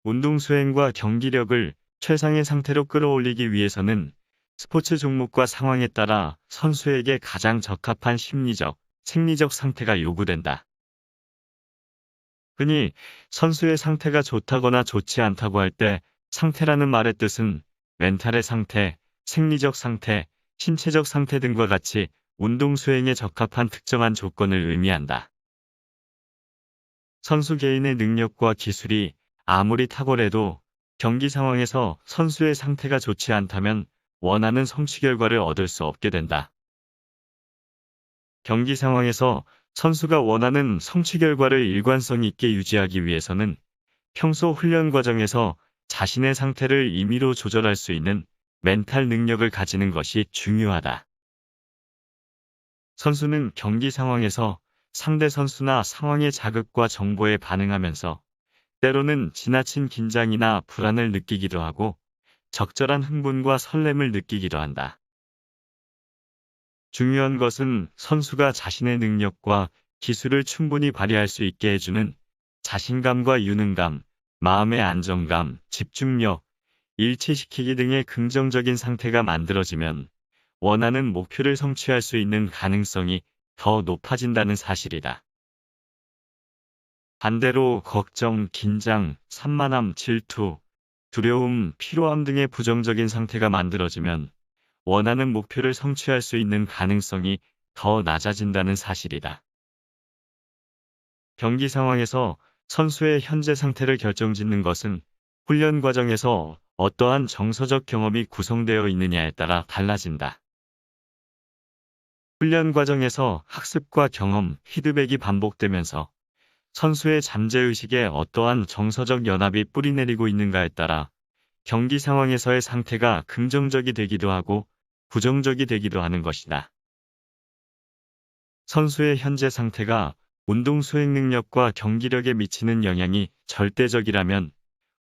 운동 수행과 경기력을 최상의 상태로 끌어올리기 위해서는 스포츠 종목과 상황에 따라 선수에게 가장 적합한 심리적, 생리적 상태가 요구된다. 흔히 선수의 상태가 좋다거나 좋지 않다고 할 때 상태라는 말의 뜻은 멘탈의 상태, 생리적 상태, 신체적 상태 등과 같이 운동 수행에 적합한 특정한 조건을 의미한다. 선수 개인의 능력과 기술이 아무리 탁월해도 경기 상황에서 선수의 상태가 좋지 않다면 원하는 성취 결과를 얻을 수 없게 된다. 경기 상황에서 선수가 원하는 성취 결과를 일관성 있게 유지하기 위해서는 평소 훈련 과정에서 자신의 상태를 임의로 조절할 수 있는 멘탈 능력을 가지는 것이 중요하다. 선수는 경기 상황에서 상대 선수나 상황의 자극과 정보에 반응하면서 때로는 지나친 긴장이나 불안을 느끼기도 하고 적절한 흥분과 설렘을 느끼기도 한다. 중요한 것은 선수가 자신의 능력과 기술을 충분히 발휘할 수 있게 해주는 자신감과 유능감, 마음의 안정감, 집중력, 일치시키기 등의 긍정적인 상태가 만들어지면 원하는 목표를 성취할 수 있는 가능성이 더 높아진다는 사실이다. 반대로 걱정, 긴장, 산만함, 질투, 두려움, 피로함 등의 부정적인 상태가 만들어지면 원하는 목표를 성취할 수 있는 가능성이 더 낮아진다는 사실이다. 경기 상황에서 선수의 현재 상태를 결정짓는 것은 훈련 과정에서 어떠한 정서적 경험이 구성되어 있느냐에 따라 달라진다. 훈련 과정에서 학습과 경험, 피드백이 반복되면서 선수의 잠재의식에 어떠한 정서적 연합이 뿌리내리고 있는가에 따라 경기 상황에서의 상태가 긍정적이 되기도 하고 부정적이 되기도 하는 것이다. 선수의 현재 상태가 운동 수행 능력과 경기력에 미치는 영향이 절대적이라면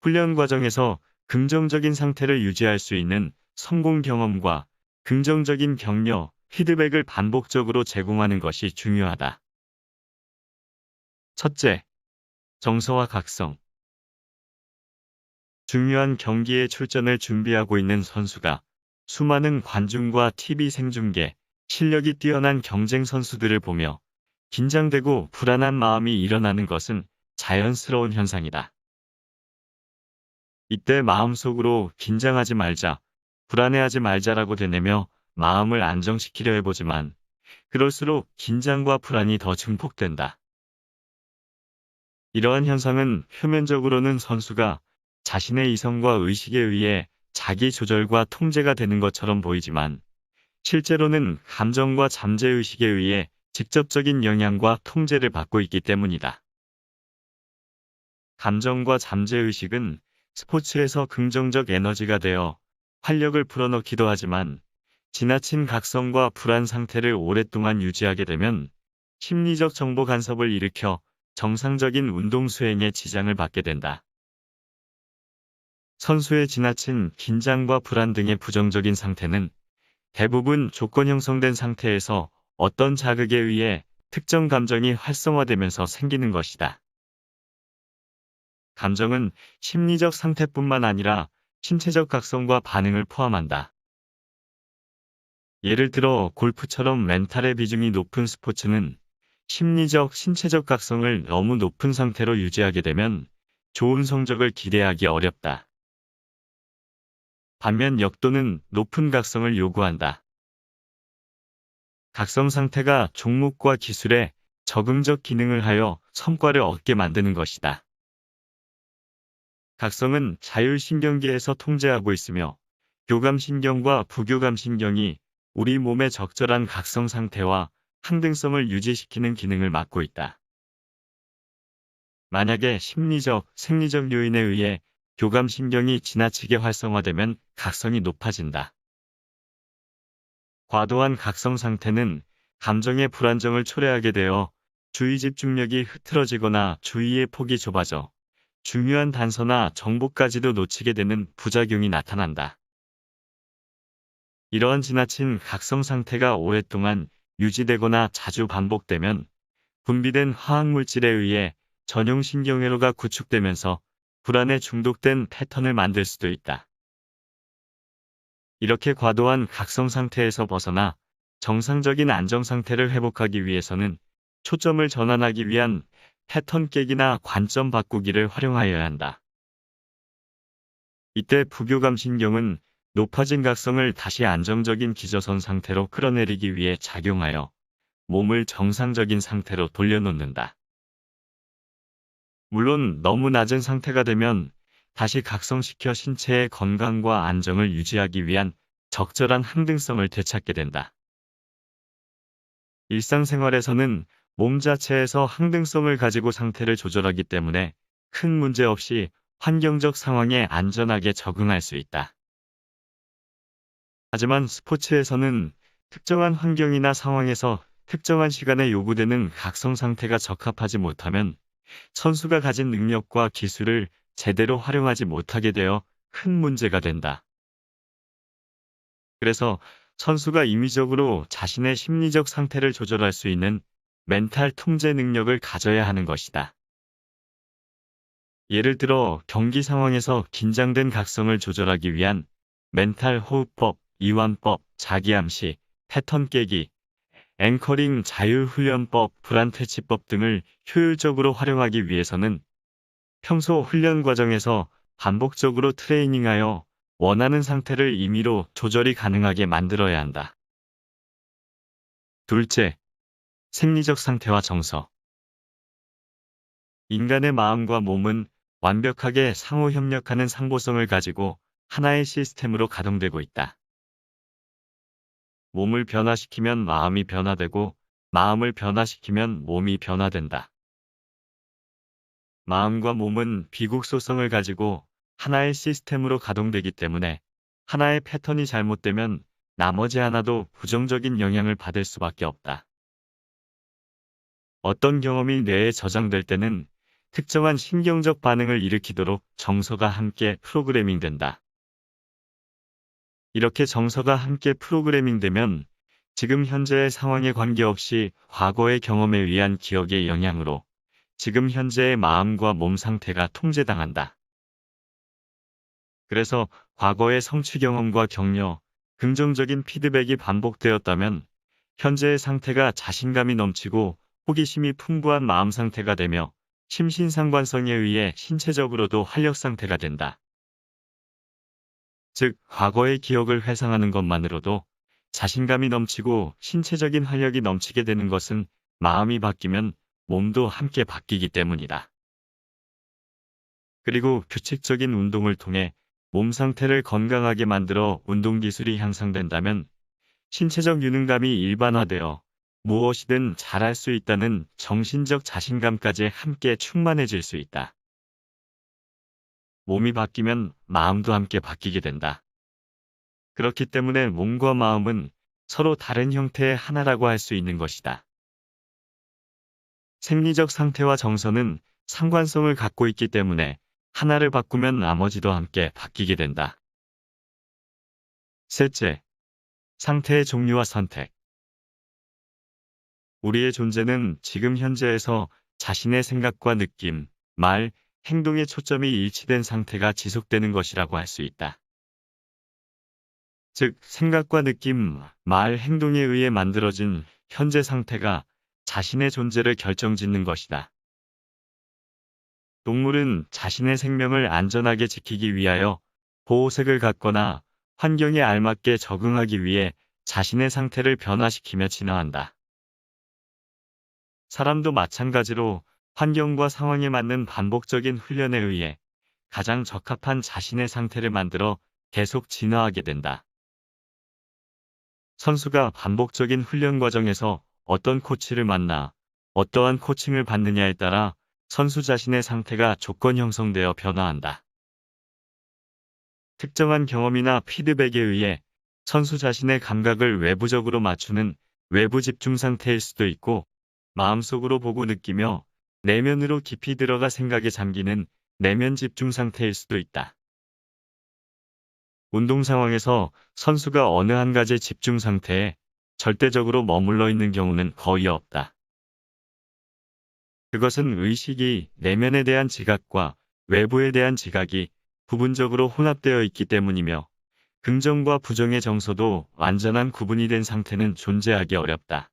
훈련 과정에서 긍정적인 상태를 유지할 수 있는 성공 경험과 긍정적인 격려, 피드백을 반복적으로 제공하는 것이 중요하다. 첫째, 정서와 각성. 중요한 경기에 출전을 준비하고 있는 선수가 수많은 관중과 TV 생중계, 실력이 뛰어난 경쟁 선수들을 보며 긴장되고 불안한 마음이 일어나는 것은 자연스러운 현상이다. 이때 마음속으로 긴장하지 말자, 불안해하지 말자라고 되뇌며 마음을 안정시키려 해보지만 그럴수록 긴장과 불안이 더 증폭된다. 이러한 현상은 표면적으로는 선수가 자신의 이성과 의식에 의해 자기 조절과 통제가 되는 것처럼 보이지만 실제로는 감정과 잠재의식에 의해 직접적인 영향과 통제를 받고 있기 때문이다. 감정과 잠재의식은 스포츠에서 긍정적 에너지가 되어 활력을 불어넣기도 하지만 지나친 각성과 불안 상태를 오랫동안 유지하게 되면 심리적 정보 간섭을 일으켜 정상적인 운동 수행에 지장을 받게 된다. 선수의 지나친 긴장과 불안 등의 부정적인 상태는 대부분 조건 형성된 상태에서 어떤 자극에 의해 특정 감정이 활성화되면서 생기는 것이다. 감정은 심리적 상태뿐만 아니라 신체적 각성과 반응을 포함한다. 예를 들어 골프처럼 멘탈의 비중이 높은 스포츠는 심리적, 신체적 각성을 너무 높은 상태로 유지하게 되면 좋은 성적을 기대하기 어렵다. 반면 역도는 높은 각성을 요구한다. 각성 상태가 종목과 기술에 적응적 기능을 하여 성과를 얻게 만드는 것이다. 각성은 자율신경계에서 통제하고 있으며 교감신경과 부교감신경이 우리 몸의 적절한 각성 상태와 항등성을 유지시키는 기능을 맡고 있다. 만약에 심리적, 생리적 요인에 의해 교감신경이 지나치게 활성화되면 각성이 높아진다. 과도한 각성 상태는 감정의 불안정을 초래하게 되어 주의 집중력이 흐트러지거나 주의의 폭이 좁아져 중요한 단서나 정보까지도 놓치게 되는 부작용이 나타난다. 이러한 지나친 각성 상태가 오랫동안 유지되거나 자주 반복되면 분비된 화학물질에 의해 전용신경회로가 구축되면서 불안에 중독된 패턴을 만들 수도 있다. 이렇게 과도한 각성 상태에서 벗어나 정상적인 안정 상태를 회복하기 위해서는 초점을 전환하기 위한 패턴 깨기나 관점 바꾸기를 활용하여야 한다. 이때 부교감신경은 높아진 각성을 다시 안정적인 기저선 상태로 끌어내리기 위해 작용하여 몸을 정상적인 상태로 돌려놓는다. 물론 너무 낮은 상태가 되면 다시 각성시켜 신체의 건강과 안정을 유지하기 위한 적절한 항등성을 되찾게 된다. 일상생활에서는 몸 자체에서 항등성을 가지고 상태를 조절하기 때문에 큰 문제 없이 환경적 상황에 안전하게 적응할 수 있다. 하지만 스포츠에서는 특정한 환경이나 상황에서 특정한 시간에 요구되는 각성 상태가 적합하지 못하면 선수가 가진 능력과 기술을 제대로 활용하지 못하게 되어 큰 문제가 된다. 그래서 선수가 임의적으로 자신의 심리적 상태를 조절할 수 있는 멘탈 통제 능력을 가져야 하는 것이다. 예를 들어 경기 상황에서 긴장된 각성을 조절하기 위한 멘탈 호흡법, 이완법, 자기암시, 패턴 깨기, 앵커링, 자율훈련법, 불안퇴치법 등을 효율적으로 활용하기 위해서는 평소 훈련 과정에서 반복적으로 트레이닝하여 원하는 상태를 임의로 조절이 가능하게 만들어야 한다. 둘째, 생리적 상태와 정서. 인간의 마음과 몸은 완벽하게 상호 협력하는 상보성을 가지고 하나의 시스템으로 가동되고 있다. 몸을 변화시키면 마음이 변화되고 마음을 변화시키면 몸이 변화된다. 마음과 몸은 비국소성을 가지고 하나의 시스템으로 가동되기 때문에 하나의 패턴이 잘못되면 나머지 하나도 부정적인 영향을 받을 수밖에 없다. 어떤 경험이 뇌에 저장될 때는 특정한 신경적 반응을 일으키도록 정서가 함께 프로그래밍된다. 이렇게 정서가 함께 프로그래밍되면 지금 현재의 상황에 관계없이 과거의 경험에 의한 기억의 영향으로 지금 현재의 마음과 몸 상태가 통제당한다. 그래서 과거의 성취 경험과 격려, 긍정적인 피드백이 반복되었다면 현재의 상태가 자신감이 넘치고 호기심이 풍부한 마음 상태가 되며 심신상관성에 의해 신체적으로도 활력 상태가 된다. 즉, 과거의 기억을 회상하는 것만으로도 자신감이 넘치고 신체적인 활력이 넘치게 되는 것은 마음이 바뀌면 몸도 함께 바뀌기 때문이다. 그리고 규칙적인 운동을 통해 몸 상태를 건강하게 만들어 운동 기술이 향상된다면 신체적 유능감이 일반화되어 무엇이든 잘할 수 있다는 정신적 자신감까지 함께 충만해질 수 있다. 몸이 바뀌면 마음도 함께 바뀌게 된다. 그렇기 때문에 몸과 마음은 서로 다른 형태의 하나라고 할 수 있는 것이다. 생리적 상태와 정서는 상관성을 갖고 있기 때문에 하나를 바꾸면 나머지도 함께 바뀌게 된다. 셋째, 상태의 종류와 선택. 우리의 존재는 지금 현재에서 자신의 생각과 느낌, 말, 행동의 초점이 일치된 상태가 지속되는 것이라고 할 수 있다. 즉, 생각과 느낌, 말, 행동에 의해 만들어진 현재 상태가 자신의 존재를 결정짓는 것이다. 동물은 자신의 생명을 안전하게 지키기 위하여 보호색을 갖거나 환경에 알맞게 적응하기 위해 자신의 상태를 변화시키며 진화한다. 사람도 마찬가지로 환경과 상황에 맞는 반복적인 훈련에 의해 가장 적합한 자신의 상태를 만들어 계속 진화하게 된다. 선수가 반복적인 훈련 과정에서 어떤 코치를 만나 어떠한 코칭을 받느냐에 따라 선수 자신의 상태가 조건 형성되어 변화한다. 특정한 경험이나 피드백에 의해 선수 자신의 감각을 외부적으로 맞추는 외부 집중 상태일 수도 있고 마음속으로 보고 느끼며 내면으로 깊이 들어가 생각에 잠기는 내면 집중 상태일 수도 있다. 운동 상황에서 선수가 어느 한 가지 집중 상태에 절대적으로 머물러 있는 경우는 거의 없다. 그것은 의식이 내면에 대한 지각과 외부에 대한 지각이 부분적으로 혼합되어 있기 때문이며 긍정과 부정의 정서도 완전한 구분이 된 상태는 존재하기 어렵다.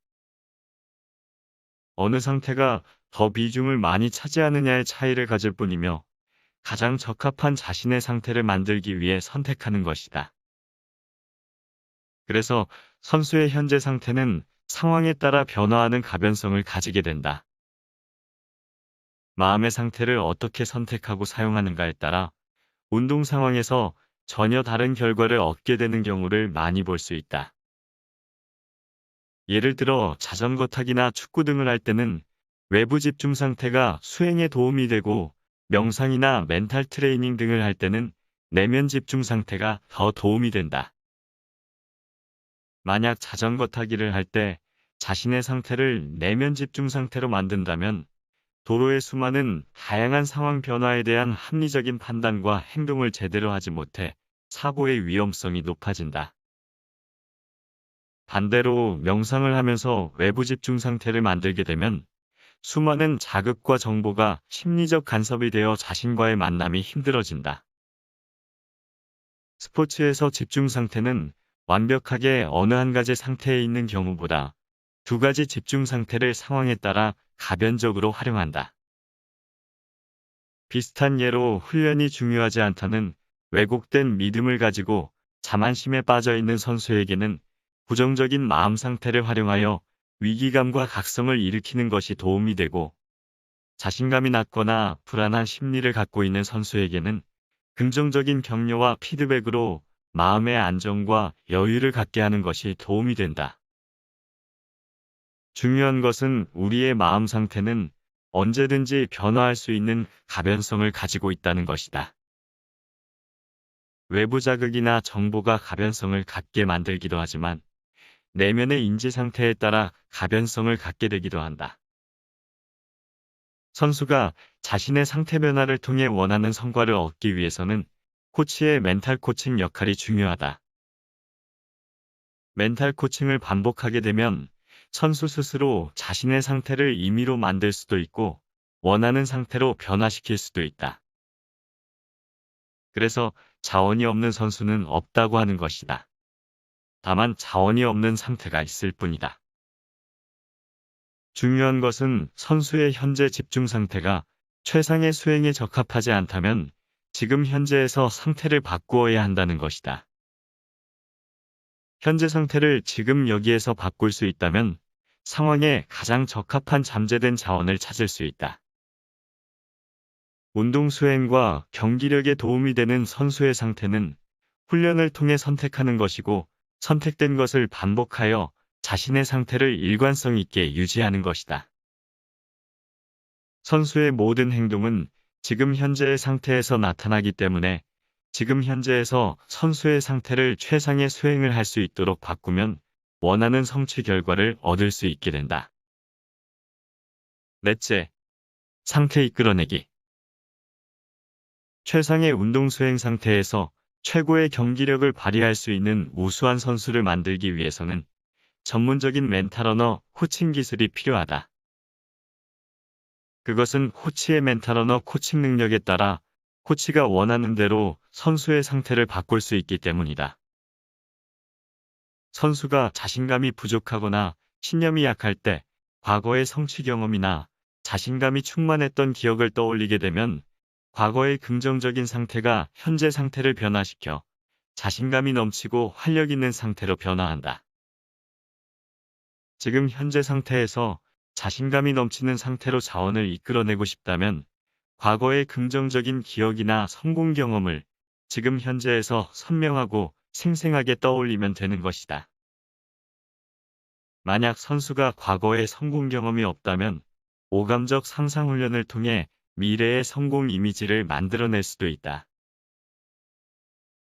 어느 상태가 더 비중을 많이 차지하느냐의 차이를 가질 뿐이며 가장 적합한 자신의 상태를 만들기 위해 선택하는 것이다. 그래서 선수의 현재 상태는 상황에 따라 변화하는 가변성을 가지게 된다. 마음의 상태를 어떻게 선택하고 사용하는가에 따라 운동 상황에서 전혀 다른 결과를 얻게 되는 경우를 많이 볼 수 있다. 예를 들어 자전거 타기나 축구 등을 할 때는 외부 집중 상태가 수행에 도움이 되고 명상이나 멘탈 트레이닝 등을 할 때는 내면 집중 상태가 더 도움이 된다. 만약 자전거 타기를 할 때 자신의 상태를 내면 집중 상태로 만든다면 도로의 수많은 다양한 상황 변화에 대한 합리적인 판단과 행동을 제대로 하지 못해 사고의 위험성이 높아진다. 반대로 명상을 하면서 외부 집중 상태를 만들게 되면 수많은 자극과 정보가 심리적 간섭이 되어 자신과의 만남이 힘들어진다. 스포츠에서 집중 상태는 완벽하게 어느 한 가지 상태에 있는 경우보다 두 가지 집중 상태를 상황에 따라 가변적으로 활용한다. 비슷한 예로 훈련이 중요하지 않다는 왜곡된 믿음을 가지고 자만심에 빠져 있는 선수에게는 부정적인 마음 상태를 활용하여 위기감과 각성을 일으키는 것이 도움이 되고 자신감이 낮거나 불안한 심리를 갖고 있는 선수에게는 긍정적인 격려와 피드백으로 마음의 안정과 여유를 갖게 하는 것이 도움이 된다. 중요한 것은 우리의 마음 상태는 언제든지 변화할 수 있는 가변성을 가지고 있다는 것이다. 외부 자극이나 정보가 가변성을 갖게 만들기도 하지만 내면의 인지 상태에 따라 가변성을 갖게 되기도 한다. 선수가 자신의 상태 변화를 통해 원하는 성과를 얻기 위해서는 코치의 멘탈 코칭 역할이 중요하다. 멘탈 코칭을 반복하게 되면 선수 스스로 자신의 상태를 임의로 만들 수도 있고 원하는 상태로 변화시킬 수도 있다. 그래서 자원이 없는 선수는 없다고 하는 것이다. 다만 자원이 없는 상태가 있을 뿐이다. 중요한 것은 선수의 현재 집중 상태가 최상의 수행에 적합하지 않다면 지금 현재에서 상태를 바꾸어야 한다는 것이다. 현재 상태를 지금 여기에서 바꿀 수 있다면 상황에 가장 적합한 잠재된 자원을 찾을 수 있다. 운동 수행과 경기력에 도움이 되는 선수의 상태는 훈련을 통해 선택하는 것이고 선택된 것을 반복하여 자신의 상태를 일관성 있게 유지하는 것이다. 선수의 모든 행동은 지금 현재의 상태에서 나타나기 때문에 지금 현재에서 선수의 상태를 최상의 수행을 할 수 있도록 바꾸면 원하는 성취 결과를 얻을 수 있게 된다. 넷째, 상태 이끌어내기. 최상의 운동 수행 상태에서 최고의 경기력을 발휘할 수 있는 우수한 선수를 만들기 위해서는 전문적인 멘탈 언어 코칭 기술이 필요하다. 그것은 코치의 멘탈 언어 코칭 능력에 따라 코치가 원하는 대로 선수의 상태를 바꿀 수 있기 때문이다. 선수가 자신감이 부족하거나 신념이 약할 때 과거의 성취 경험이나 자신감이 충만했던 기억을 떠올리게 되면 과거의 긍정적인 상태가 현재 상태를 변화시켜 자신감이 넘치고 활력 있는 상태로 변화한다. 지금 현재 상태에서 자신감이 넘치는 상태로 자원을 이끌어내고 싶다면 과거의 긍정적인 기억이나 성공 경험을 지금 현재에서 선명하고 생생하게 떠올리면 되는 것이다. 만약 선수가 과거의 성공 경험이 없다면 오감적 상상 훈련을 통해 미래의 성공 이미지를 만들어낼 수도 있다.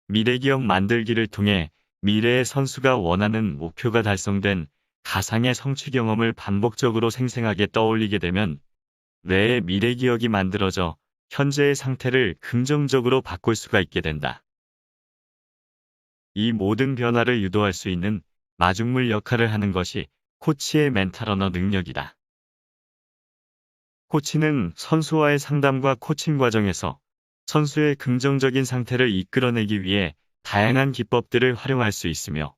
미래 기억 만들기를 통해 미래의 선수가 원하는 목표가 달성된 가상의 성취 경험을 반복적으로 생생하게 떠올리게 되면 뇌의 미래 기억이 만들어져 현재의 상태를 긍정적으로 바꿀 수가 있게 된다. 이 모든 변화를 유도할 수 있는 마중물 역할을 하는 것이 코치의 멘탈 언어 능력이다. 코치는 선수와의 상담과 코칭 과정에서 선수의 긍정적인 상태를 이끌어내기 위해 다양한 기법들을 활용할 수 있으며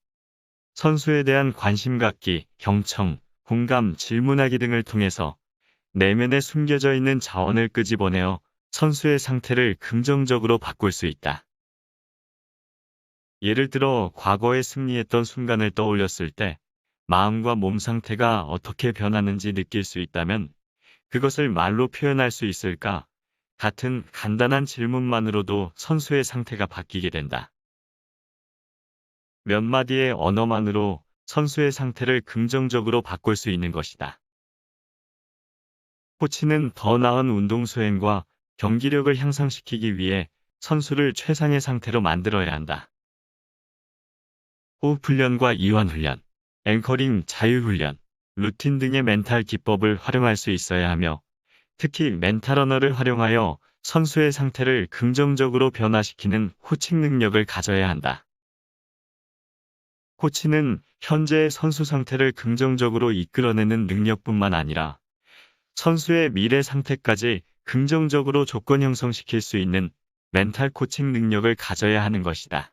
선수에 대한 관심 갖기, 경청, 공감, 질문하기 등을 통해서 내면에 숨겨져 있는 자원을 끄집어내어 선수의 상태를 긍정적으로 바꿀 수 있다. 예를 들어 과거에 승리했던 순간을 떠올렸을 때 마음과 몸 상태가 어떻게 변하는지 느낄 수 있다면 그것을 말로 표현할 수 있을까? 같은 간단한 질문만으로도 선수의 상태가 바뀌게 된다. 몇 마디의 언어만으로 선수의 상태를 긍정적으로 바꿀 수 있는 것이다. 코치는 더 나은 운동 수행과 경기력을 향상시키기 위해 선수를 최상의 상태로 만들어야 한다. 호흡 훈련과 이완 훈련, 앵커링, 자유 훈련, 루틴 등의 멘탈 기법을 활용할 수 있어야 하며 특히 멘탈 언어를 활용하여 선수의 상태를 긍정적으로 변화시키는 호칭 능력을 가져야 한다. 코치는 현재의 선수 상태를 긍정적으로 이끌어내는 능력뿐만 아니라 선수의 미래 상태까지 긍정적으로 조건 형성시킬 수 있는 멘탈 코칭 능력을 가져야 하는 것이다.